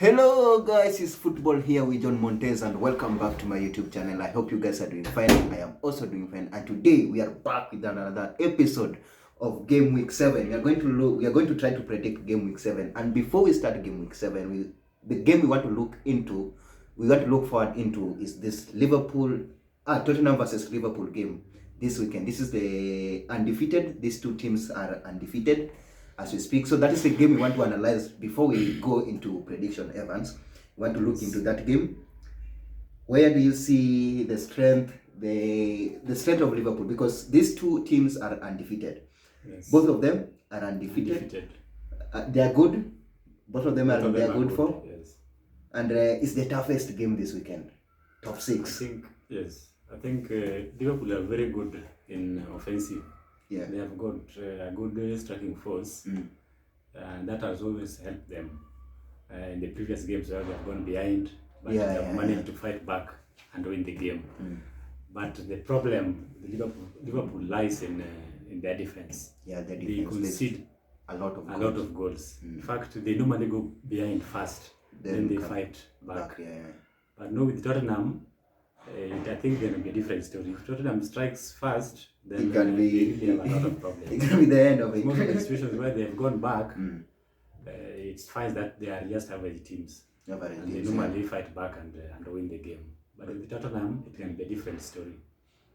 Hello guys, it's Football here with John Montez and welcome back to my YouTube channel. I hope you guys are doing fine. I am also doing fine, and today we are back with another episode of Game Week 7. We are going to try to predict Game Week 7. And before we start Game Week 7, the game we want to look forward into is this Tottenham Vs Liverpool game this weekend. This is the undefeated. These two teams are undefeated as we speak. So that is the game we want to analyze before we go into prediction. Evans, we want to look into that game. Where do you see the strength of Liverpool? Because these two teams are undefeated. Yes. Both of them are undefeated. They are good. Both of them are good for. Yes. And it's the toughest game this weekend. Top 6. I think Liverpool are very good in offensive. Yeah. They have got a good striking force, and that has always helped them in the previous games where they have gone behind, but they have managed to fight back and win the game. But the problem Liverpool lies in their defense. Yeah, their they defense. concede a lot of goals. In fact, they normally go behind first, then they fight back. But no, with Tottenham, I think there will be a different story. If Tottenham strikes first, then they really have a lot of problems. It can be the end of it. Most of the situations where they have gone back, it's fine that they are just average teams. And they normally fight back and win the game. But with Tottenham, it can be a different story.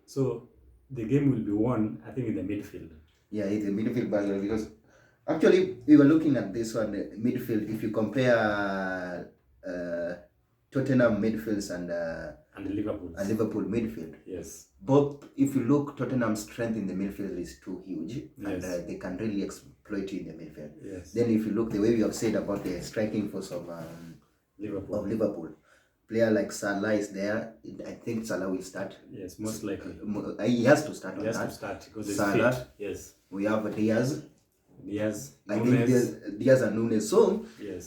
So the game will be won, I think, in the midfield. Yeah, it's a midfield battle, because actually we were looking at this one, midfield. If you compare Tottenham midfields and Liverpool midfield. Yes. Both, if you look, Tottenham's strength in the midfield is too huge, and they can really exploit you in the midfield. Yes. Then if you look the way we have said about the striking force of Liverpool, player like Salah is there. I think Salah will start. Yes, most likely. He has to start. Because Salah. Fit. Yes. We have Diaz. I think Diaz and Nunes. So,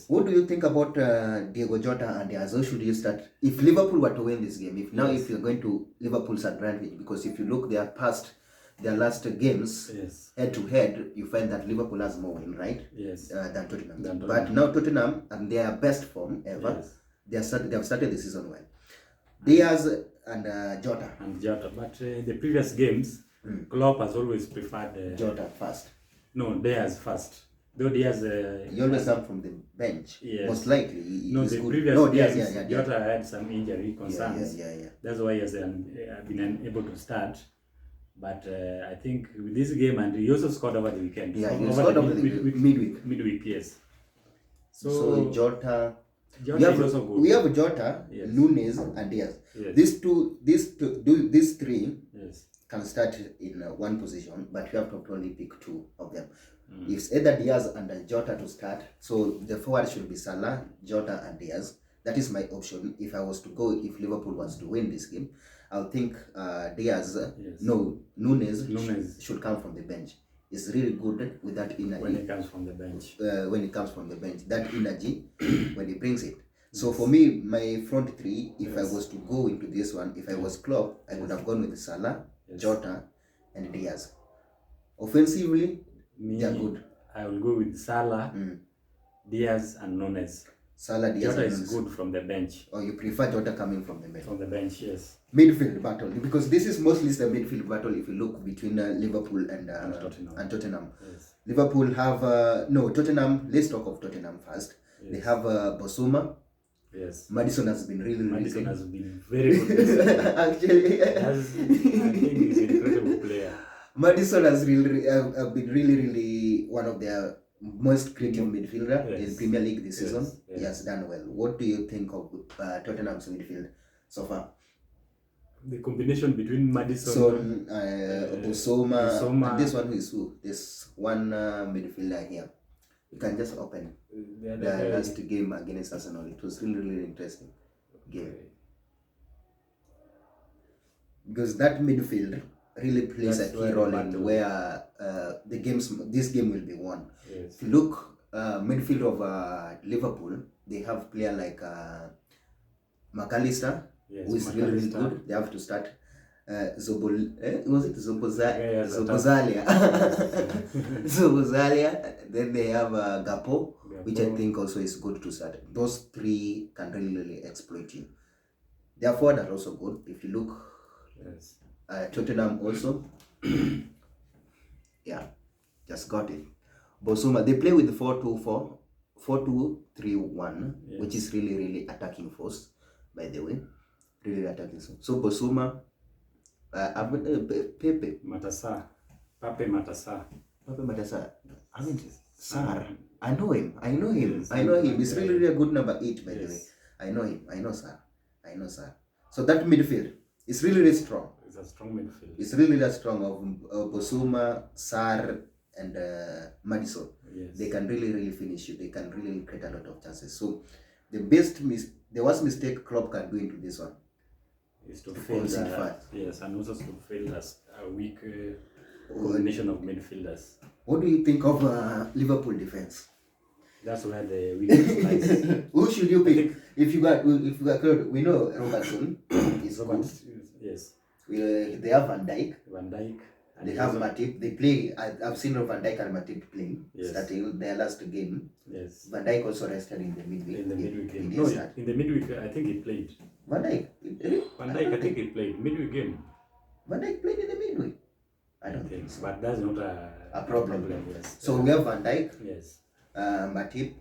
what do you think about Diego Jota and Diaz? How should you start? If Liverpool were to win this game, if you're going to Liverpool's advantage, because if you look their last games, head to head, you find that Liverpool has more win, right? Yes. Than Tottenham. But now Tottenham, and their best form ever, they have started the season well. Diaz and Jota. But the previous games, Klopp has always preferred Jota first. No, Diaz first. Though Diaz... he always come from the bench. Yes. Most likely. Previous games, Jota had some injury concerns. That's why he has been unable to start. But I think with this game, and he also scored over the weekend. Yeah, he scored over the midweek. Midweek, yes. So Jota is also good. We have Jota, Nunes, and Diaz. Yes. These three can start in one position, but you have to only pick two of them. It's either Diaz and Jota to start. So the forward should be Salah, Jota, and Diaz. That is my option. If Liverpool was to win this game, I'll think Diaz. Nunes should come from the bench. It's really good with that energy. When it comes from the bench. That energy, when he brings it. So for me, my front three, if I was to go into this one, if I was Klopp, I would have gone with Salah, Jota, and Diaz. Offensively, they are good. I will go with Salah, Diaz, and Nunes. Salah, Diaz, Jota is good from the bench. Or you prefer Jota coming from the bench? From the bench, yes. Midfield battle, because this is mostly the midfield battle. If you look between Liverpool and Tottenham. Yes. Liverpool have Tottenham. Let's talk of Tottenham first. Yes. They have Bosuma. Yes. Madison has been very good. Actually, I think he's an incredible player. Madison has been really one of their most creative midfielder in Premier League this season. He has done well. What do you think of Tottenham's midfield so far? The combination between Madison, Bosoma, and this one who is who? This one midfielder here. You can just open the last game against Arsenal. It was really interesting game. Because that midfield really plays a key role in where this game will be won. Yes. If you look midfield of Liverpool, they have player like McAllister, who is really good. They have to start. Was it Zobozalia? Zobozalia. Then they have Gapo, which I think also is good to start. Those three can really exploit you. Their forward are also good. If you look, yes. Tottenham also. Yeah, just got it. Bosuma, they play with 4-2-4, 4-2-3-1, yes. Which is really attacking force, by the way. Really attacking. So Bosuma, Pepe Matasa. I mean, Sar. I know him. Yes, I know him. He's really a good number 8, by the way. I know him. I know Sar. So that midfield is really strong. It's a strong midfield. It's really strong of Bosuma, Sar, and Madison. Yes. They can really finish you. They can really create a lot of chances. So the worst mistake Klopp can do into this one is to fail yes, and also to fail as a weak combination of midfielders. What do you think of Liverpool defense? That's where the weakness lies. Who should you pick? If you got we know Robertson is good. Yes. They have Van Dijk. They have Matip. They play. I've seen Van Dijk and Matip playing. Yes. Starting their last game. Yes. Van Dijk also rested in the midweek. In the midweek game. In the midweek, I think he played. Van Dijk. I think he played midweek game. Van Dijk played in the midweek. I don't think so. But that's not a problem. Yes. So we have Van Dijk. Yes. Matip.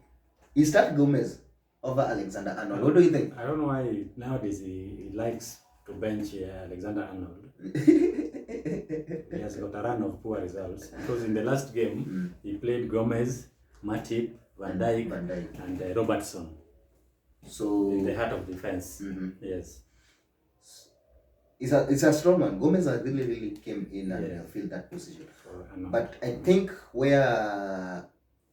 He started Gomez over Alexander Arnold. What do you think? I don't know why nowadays he likes to bench Alexander Arnold. He has got a run of poor results because in the last game he played Gomez, Matip, Van Dijk, and Robertson. So in the heart of defense, yes, it's a strong one. Gomez really came in and filled that position. But I think where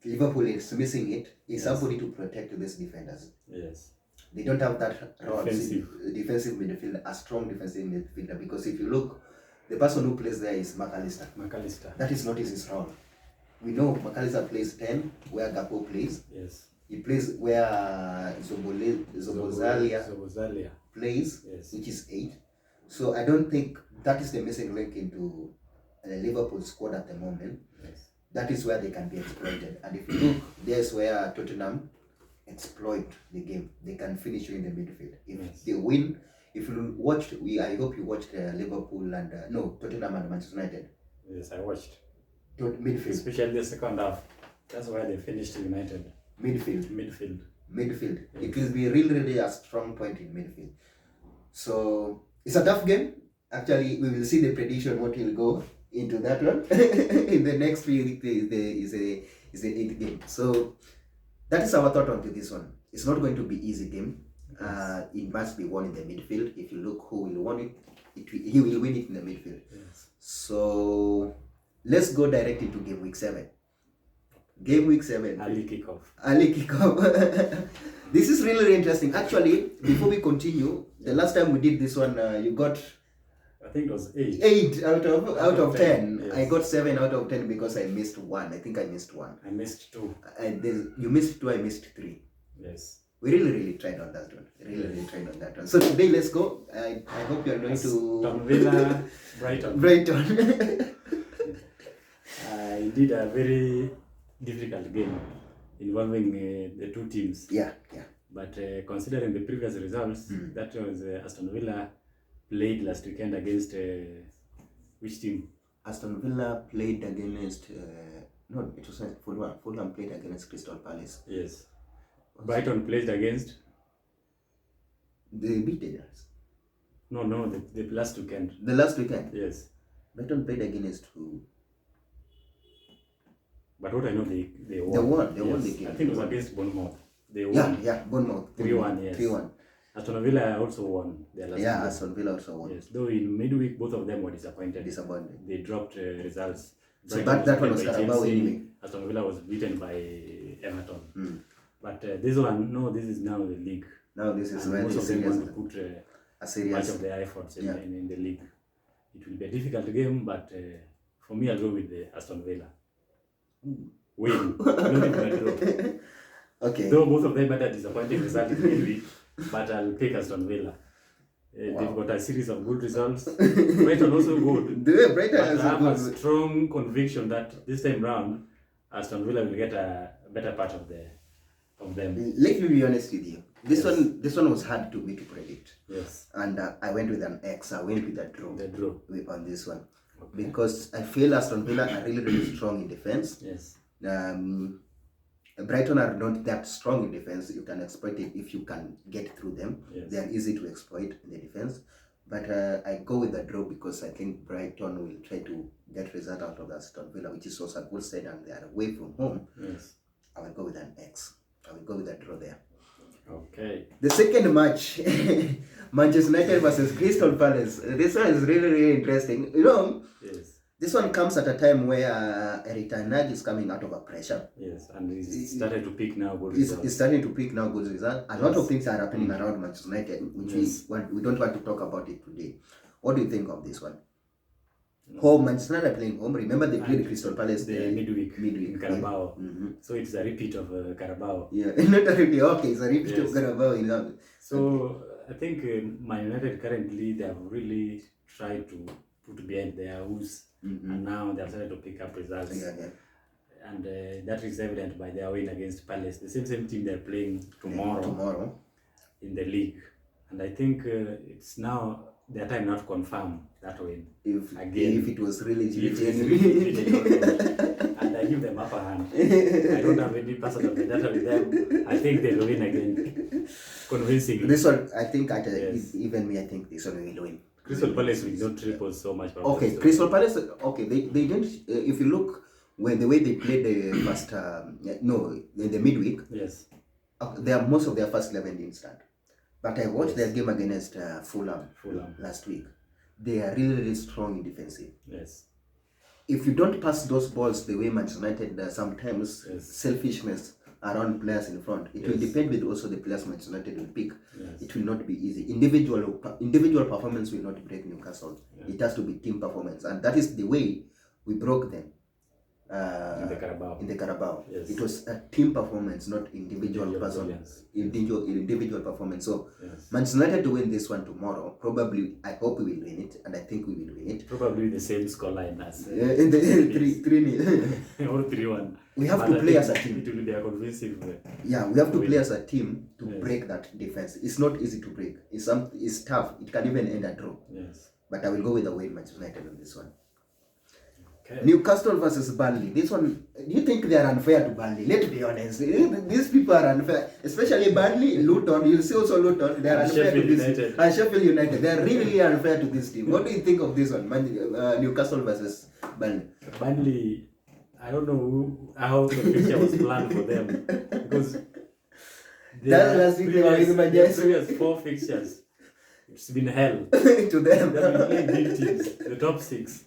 Liverpool is missing it is somebody to protect these defenders. Yes. They don't have that defensive midfielder, a strong defensive midfielder, because if you look, the person who plays there is McAllister. That is not his role. We know McAllister plays 10, where Gapo plays. Yes. He plays where Zobozalia plays, which is 8. So I don't think that is the missing link into the Liverpool squad at the moment. Yes. That is where they can be exploited. And if you look, there's where Tottenham exploit the game. They can finish you in the midfield. If they win, if you watched, I hope you watched Liverpool and Tottenham and Manchester United. Yes, I watched. Midfield, especially the second half. That's why they finished United. Midfield. Yes. It will be really a strong point in midfield. So it's a tough game. Actually, we will see the prediction what will go into that one in the next few weeks. Is a 8th game. So that is our thought onto this one. It's not going to be easy game. It must be won in the midfield. If you look who will win it, he will win it in the midfield. Yes. So let's go directly to game week 7. Game week 7. Early kickoff. This is really interesting. Actually, before we continue, the last time we did this one, you got, I think it was 8. 8 out of 10. Yes. I got 7 out of 10 because I missed 1. I think I missed 1. I missed 2. You missed 2. I missed 3. Yes. We really tried on that one. Really tried on that one. So today, let's go. I hope you are going to Aston Villa, Brighton. I did a very difficult game involving the two teams. Yeah. But considering the previous results, that was Aston Villa played last weekend against which team? Aston Villa played against it was Fulham. Fulham played against Crystal Palace. Yes. Brighton played against. They beat us. No, the last weekend. The last weekend. Yes. Brighton played against who? But what I know, they won. They won the game. I think it was against Bournemouth. They won. Yeah, Bournemouth. 3-1, yes. 3-1. Aston Villa also won their last game. Aston Villa also won. Yes, though in midweek both of them were disappointed. They dropped results. So that one was Carabao anyway. Aston Villa was beaten by Everton. But this one, this is now the league. Now this is where most of them want to put much of their efforts in the league. It will be a difficult game, but for me, I'll go with the Aston Villa. Win. Not even a draw. Okay. Though both of them had a disappointing result in midweek, but I'll pick Aston Villa. They've got a series of good results. Brighton also good. Brighton but I have good. a strong conviction that this time round, Aston Villa will get a better part of them. Let me be honest with you. This Yes. one was hard to me to predict. Yes. And I went with an X. I went with a draw. The draw. On this one. Okay. Because I feel Aston Villa are really, really strong in defense. Yes. Brighton are not that strong in defense. You can exploit it if you can get through them. Yes. They are easy to exploit in the defense. But I go with the draw because I think Brighton will try to get result out of Aston Villa, which is also a good side, and they are away from home. Yes. I will go with an X. I will go with a draw there. Okay. The second match, Manchester United versus Crystal Palace. This one is really, really interesting. You know, Yes. this one comes at a time where Erik ten Hag is coming out of a pressure. Yes, and he's started to pick now good He's results. starting to pick now good results. A lot of things are happening around Manchester United, which we don't want to talk about it today. What do you think of this one? Home, Manchester United playing home. Remember they played Crystal Palace the midweek in Carabao. Yeah. So it's a repeat of Carabao. Yeah, not a repeat. Okay, it's a repeat of Carabao. You know. So I think Man United currently they have really tried to put behind their hoofs, and now they have started to pick up results. And that is evident by their win against Palace. The same team they're playing tomorrow in the league. And I think it's now their time not to confirm that win. If it was really genuine. And I give them upper hand. I don't have any personal data with them. I think they will win again. Convincingly. This one, I think, even me, I think this one will win. Crystal Palace will not triple so much. Okay, Crystal Palace, okay, they didn't, if you look, the way they played the first, in the midweek, yes, most of their first 11 didn't start. But I watched their game against Fulham last week. They are really, really strong in defensive. Yes. If you don't pass those balls the way Manchester United does, sometimes selfishness around players in front. It will depend with also the players Manchester United will pick. Yes. It will not be easy. Individual performance will not break Newcastle. Yeah. It has to be team performance, and that is the way we broke them. In the Carabao. Yes. It was a team performance, not individual performance. So Manchester United to win this one tomorrow, probably, I hope we will win it, and I think we will win it. Probably the same scoreline as in the 3-0 or 3-1. We have to play as a team. It will be a convincing way. Yeah, we have to play as a team to break that defense. It's not easy to break. It's tough. It can even end a draw. Yes. But I will go with the way Manchester United on this one. Okay. Newcastle versus Burnley. This one, do you think they are unfair to Burnley? Let's be honest. These people are unfair. Especially Burnley, Luton. You'll see also Luton. They are unfair to this team. And Sheffield United. They are really unfair to this team. What do you think of this one? Newcastle versus Burnley. Burnley, I don't know how the picture was planned for them. Because last week they were in my previous 4 fixtures, it's been hell. To them. They have been playing big teams, the top 6.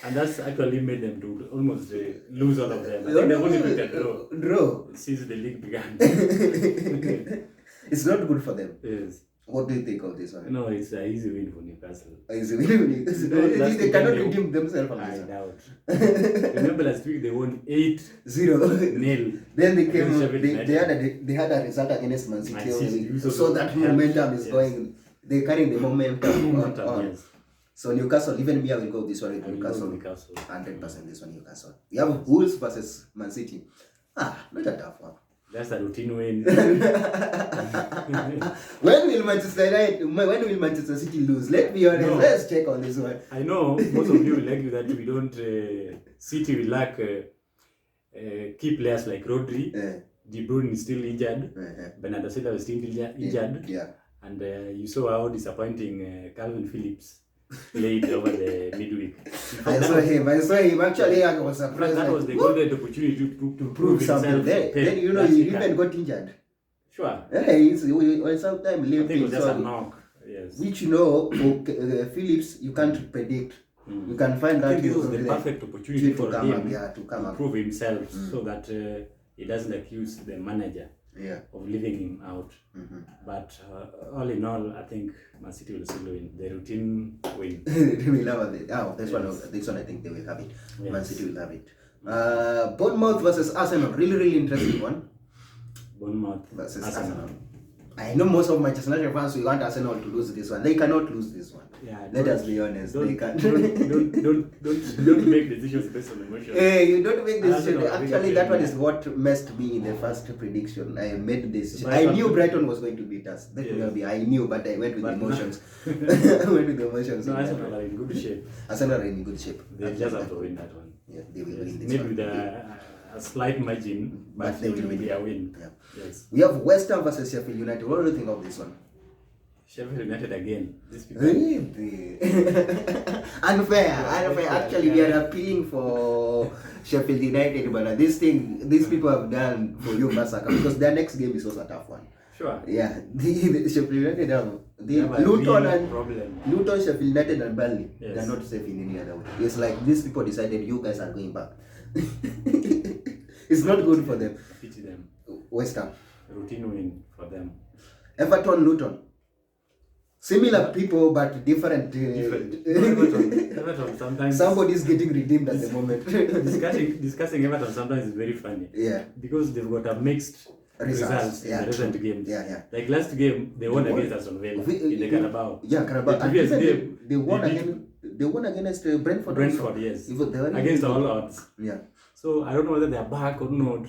And that's actually made them to almost lose all of them. I think they've only picked a draw since the league began. It's not good for them. Yes. What do you think of this one? No, it's an easy win for Newcastle. Easy win. They cannot redeem themselves from this. I doubt. Remember last week they won 8-0. Then they came. They had a result against Man City. So that momentum is going. They're carrying the momentum on. Yes. So Newcastle, even me, I will go this one with Newcastle. 100% this one Newcastle. We have Wolves versus Man City. Not a tough one. That's a routine win. When will Manchester City lose? Let's be honest. Let's check on this one. I know most of you will argue that we don't. City will lack key players like Rodri. De Bruyne is still injured. Bernardo Silva is still injured. Yeah. And you saw how disappointing Calvin Phillips played over the midweek. I saw him. Actually, I was surprised. That was the golden opportunity to prove something. Then he even got injured. Sure. Sometimes I think it was just a knock. Yes. Which for Phillips you can't predict. You can find I that. This was the perfect opportunity for him to prove himself, so that he doesn't accuse the manager of leaving him out. But all in all, I think Man City will still win. The routine win. They will have it. This one I think they will have it. Yes. Man City will have it. Bournemouth versus Arsenal. Really, really interesting one. Bournemouth versus Arsenal. I know most of Manchester United fans we want Arsenal to lose this one. They cannot lose this one. Yeah, let us be honest. They can't. Don't make decisions based on emotion. Hey, you don't make decisions. Arsenal, Actually, that one is what messed me in the first prediction. I made this. I knew Brighton was going to beat us. That will be. I knew, but I went with emotions. I went with emotions. No, Arsenal are in good shape. Arsenal are in good shape. They just have to win that one. Yeah, they will win this maybe one. with a slight margin, but they will win. Be a win. Yeah. Yes. We have West Ham versus Sheffield United. What do you think of this one? Sheffield United again. These people. Really? Unfair. Actually, we are appealing for Sheffield United, but these people have done for you massacre because their next game is also a tough one. Sure. Yeah, the Sheffield United have Luton and Luton, Sheffield United and Burnley. Yes. They're not safe in any other way. It's like these people decided you guys are going back. It's not good for them. Pity them. West Ham. Routine win for them. Everton, Luton. Similar people but different. Everton sometimes. Somebody's getting redeemed at the moment. discussing Everton sometimes is very funny. Yeah. Because they've got a mixed results in the recent games. Yeah. Like last game, they won against Aston Villa in the Carabao. Yeah, Carabao. The previous game, they won against Brentford. Brentford, yes. They against all odds. Yeah. So I don't know whether they are back or not.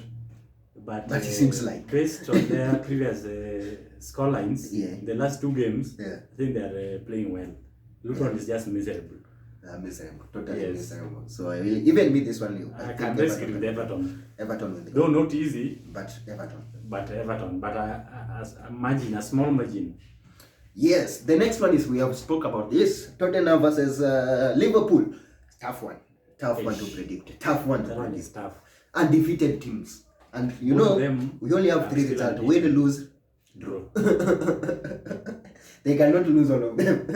But it seems like based on their previous score lines, the last two games, I think they are playing well. Luton is just miserable. Miserable, totally miserable. So I will even beat this one. I can risk it with Everton. Everton will. Though not easy, but Everton. But a margin, a small margin. Yes, the next one is we have spoke about this Tottenham versus Liverpool. Tough one to predict. Tough one to predict. Is tough. Undefeated teams, and you know we only have 3 results: win, lose, draw. They cannot lose all of them.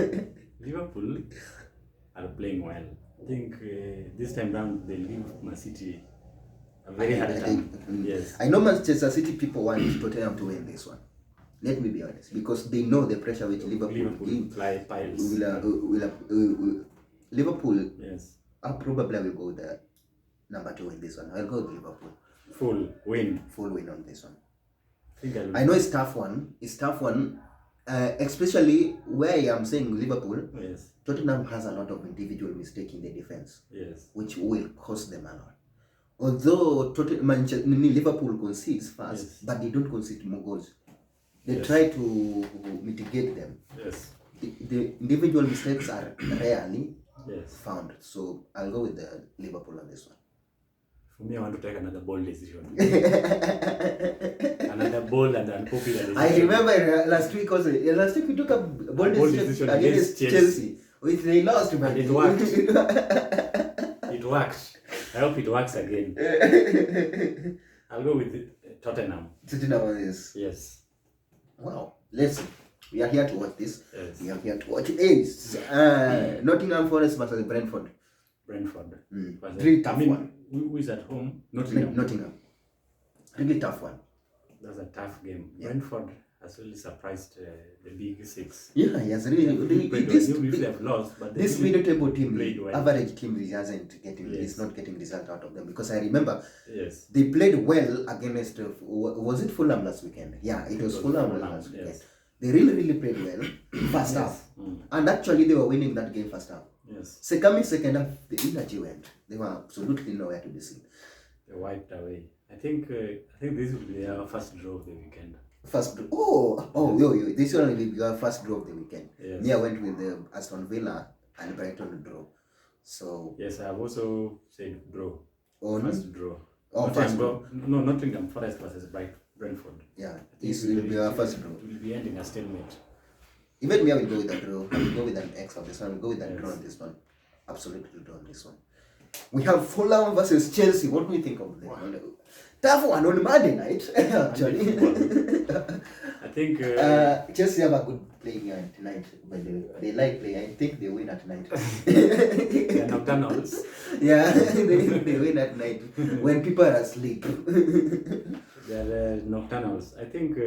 Liverpool are playing well. I think this time round they leave Man City a very hard time. Yes. I know Manchester City people want Tottenham to win this one. Let me be honest, because they know the pressure which Liverpool Liverpool. Yes. I probably will go with the number 2 in this one. I'll go with Liverpool. Full win on this one. I know it's tough one. Especially where I am saying Liverpool. Yes. Tottenham has a lot of individual mistake in the defense. Yes. Which will cost them a lot. Although Liverpool concedes fast, but they don't concede more goals. They try to mitigate them. Yes. The individual mistakes are rarely found. So I'll go with the Liverpool on this one. For me, I want to take another bold decision. Another bold and unpopular decision. I remember last week we took a bold decision against Chelsea, which they lost. But it worked. It worked. I hope it works again. I'll go with Tottenham. Tottenham is. Yes. Wow. Let's see. We are here to watch this. Yes. We are here to watch it. Nottingham Forest versus Brentford. Really tough one. Who is at home? Nottingham. Really tough one. That's a tough game. Yeah. Brentford has really surprised the big six. Yeah, he has really. They have lost, but this middle table team, well. average team, is not getting result out of them, because I remember they played well against. Was it Fulham last weekend? Yeah, it was Fulham last weekend. Yes. They really played well first half, and actually they were winning that game first half. Yes. Second half, the energy went. They were absolutely nowhere to be seen. They wiped away. I think this will be our first draw of the weekend. This one will be our first draw of the weekend. Yes. Me, I went with the Aston Villa and Brighton draw. So yes, I have also said draw. First draw. Nottingham Forest versus Brentford. Yeah, this will be our first draw. It will be ending a stalemate. Even me, I will go with a draw. I will go with an X on this one. I will go with a draw on this one. Absolutely draw on this one. We have Fulham versus Chelsea. What do we think of them? Tough one on Monday night, actually. I think Chelsea have a good playing tonight, but they like playing. I think they win at night. They are nocturnals. Yeah, they win at night when people are asleep. They are nocturnals. I think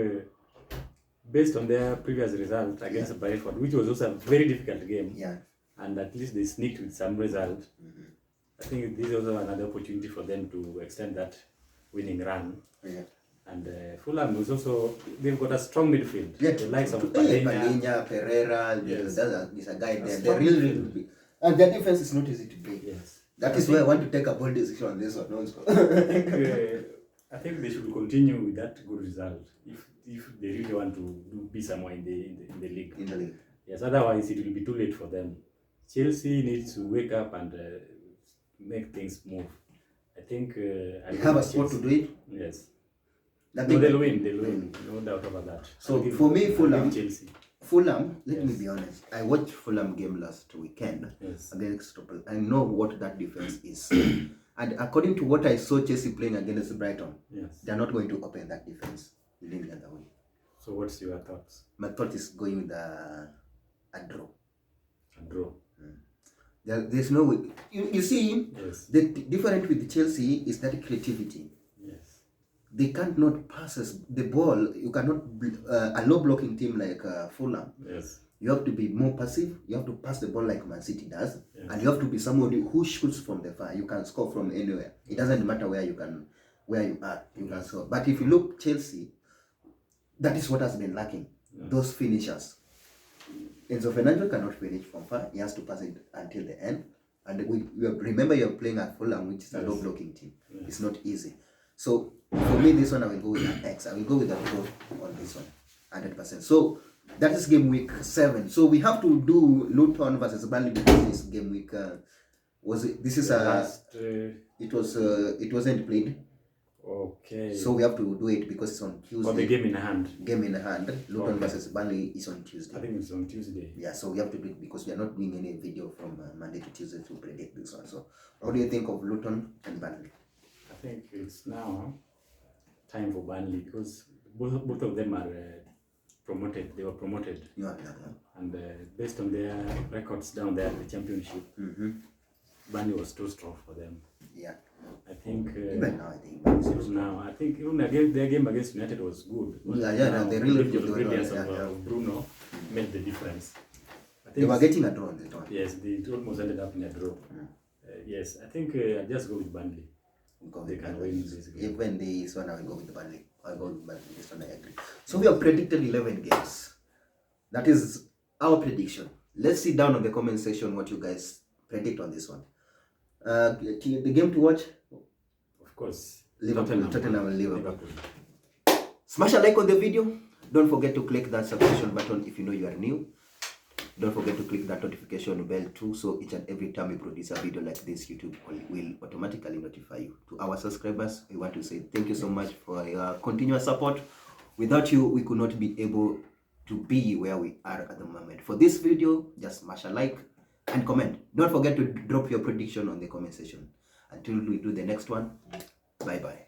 based on their previous result against Bradford, which was also a very difficult game, and at least they sneaked with some result. I think this is also another opportunity for them to extend that winning run. And Fulham is also, they've got a strong midfield. Yeah, The likes of Palhinha, Pereira, yes. There's a guy there. They're really big. And their defense is not easy to play. Yes. That is why I want to take a bold decision on this one also. I think they should continue with that good result if they really want to be somewhere in the league. In the league. Yes, otherwise it will be too late for them. Chelsea needs to wake up and make things move. I think they have a spot to do it. Yes. No, they'll win, no doubt about that. So for me, Fulham, let yes. me be honest. I watched Fulham game last weekend against Tottenham. I know what that defense is. And according to what I saw Chelsea playing against Brighton, they're not going to open that defense in any other way. So what's your thoughts? My thought is going with a draw. A draw. There's no way. You see, the difference with Chelsea is that creativity. Yes. They can't not pass the ball. You cannot a low blocking team like Fulham. Yes. You have to be more passive. You have to pass the ball like Man City does, and you have to be somebody who shoots from the far. You can score from anywhere. It doesn't matter where you are. You can score. But if you look Chelsea, that is what has been lacking. Those finishers. Enzo Fernandez cannot finish from far. He has to pass it until the end. And remember, you're playing at Fulham, which is a low blocking team. It's not easy. So for me, this one I will go with an X. I will go with a draw on this one, 100%. So that is game week 7. So we have to do Luton versus Burnley because this game week it wasn't played. Okay. So we have to do it because it's on Tuesday. For the game in hand. Luton versus Burnley is on Tuesday. I think it's on Tuesday. Yeah, so we have to do it because we are not doing any video from Monday to Tuesday to predict this one. So what do you think of Luton and Burnley? I think it's now time for Burnley because both of them are promoted. They were promoted. And based on their records down there in the championship, Burnley was too strong for them. Yeah. I think even now, I think even their game against United was good. They really good. The brilliance of Bruno made the difference. I think they were getting a draw on this one. Yes, they almost ended up in a draw. Yes, I think I just go with Burnley. They can win this game. Even this one, I will go with Burnley. I'll go with Burnley. This one, I agree. So we have predicted 11 games. That is our prediction. Let's sit down on the comment section what you guys predict on this one. The game to watch? Of course. Tottenham and Liverpool. Smash a like on the video. Don't forget to click that subscription button if you know you are new. Don't forget to click that notification bell too, so each and every time we produce a video like this, YouTube will automatically notify you. To our subscribers, we want to say thank you so much for your continuous support. Without you, we could not be able to be where we are at the moment. For this video, just smash a like and comment. Don't forget to drop your prediction on the comment section. Until we do the next one, bye bye.